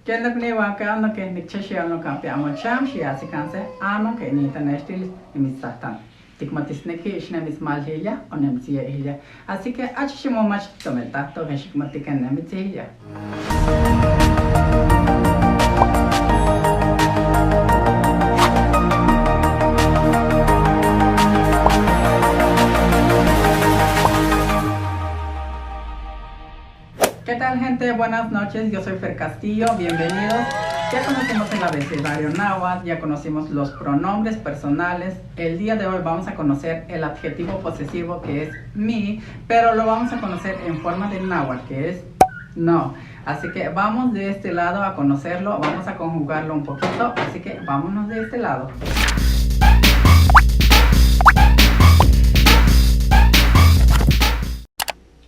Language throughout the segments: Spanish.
Kendok ni waka no ke ni chashi ano kampi amo cham shi asikanse ano ke ni international emisatan. Tikmatisneki ishne mismal hilya o nemzia hilya. Así que achishimo mach tometa to heshikmatiken nemzia hilya. ¿Qué tal, gente? Buenas noches, yo soy Fer Castillo, bienvenidos. Ya conocimos el abecedario náhuatl, ya conocimos los pronombres personales. El día de hoy vamos a conocer el adjetivo posesivo que es mi, pero lo vamos a conocer en forma de náhuatl, que es no. Así que vamos de este lado a conocerlo, vamos a conjugarlo un poquito, así que vámonos de este lado.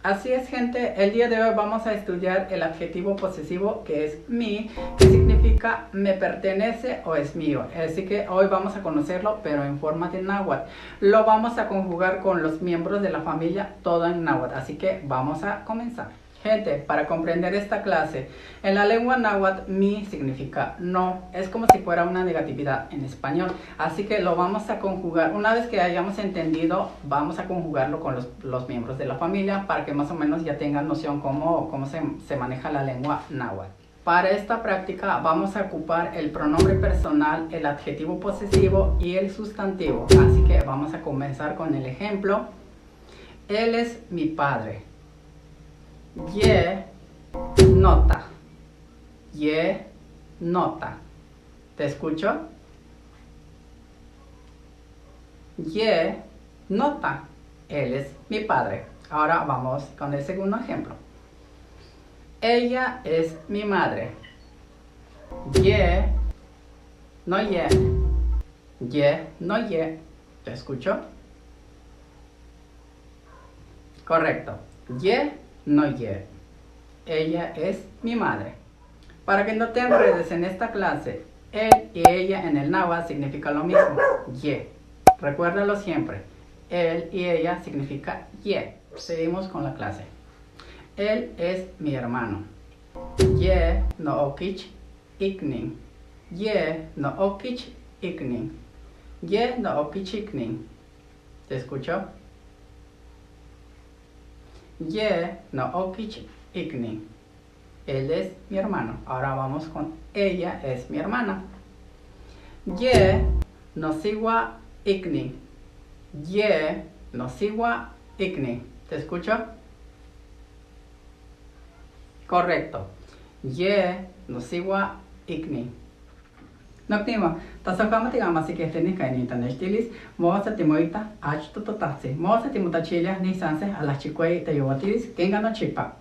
Así es, gente, el día de hoy vamos a estudiar el adjetivo posesivo que es mi, que significa me pertenece o es mío. Así que hoy vamos a conocerlo, pero en forma de náhuatl. Lo vamos a conjugar con los miembros de la familia, todo en náhuatl. Así que vamos a comenzar. Gente, para comprender esta clase, en la lengua náhuatl, mi significa no. Es como si fuera una negatividad en español. Así que lo vamos a conjugar. Una vez que hayamos entendido, vamos a conjugarlo con los miembros de la familia para que más o menos ya tengan noción cómo se maneja la lengua náhuatl. Para esta práctica vamos a ocupar el pronombre personal, el adjetivo posesivo y el sustantivo. Así que vamos a comenzar con el ejemplo. Él es mi padre. Ye nota. Ye nota. ¿Te escucho? Ye nota. Él es mi padre. Ahora vamos con el segundo ejemplo. Ella es mi madre. Ye no ye. Ye no ye. ¿Te escucho? Correcto. Ye no ye. Ella es mi madre. Para que no te enredes en esta clase, él y ella en el náhuatl significa lo mismo, ye. Recuérdalo siempre. Él y ella significa ye. Seguimos con la clase. Él es mi hermano. Ye no okich iknin. Ye no okich iknin. Ye no okich iknin. ¿Te escucho? Ye no okich iknin. Él es mi hermano. Ahora vamos con ella es mi hermana. Ye no siwa iknin. Ye no siwa iknin. ¿Te escucho? Correcto. Ye no siwa iknin. Noctimo, tasokama tigama si que tenis kainita nestilis, mosa timoita, ach tutotasi, mosa timotachilla ni sanse a la chicuei te yovatilis, kenga no chipa.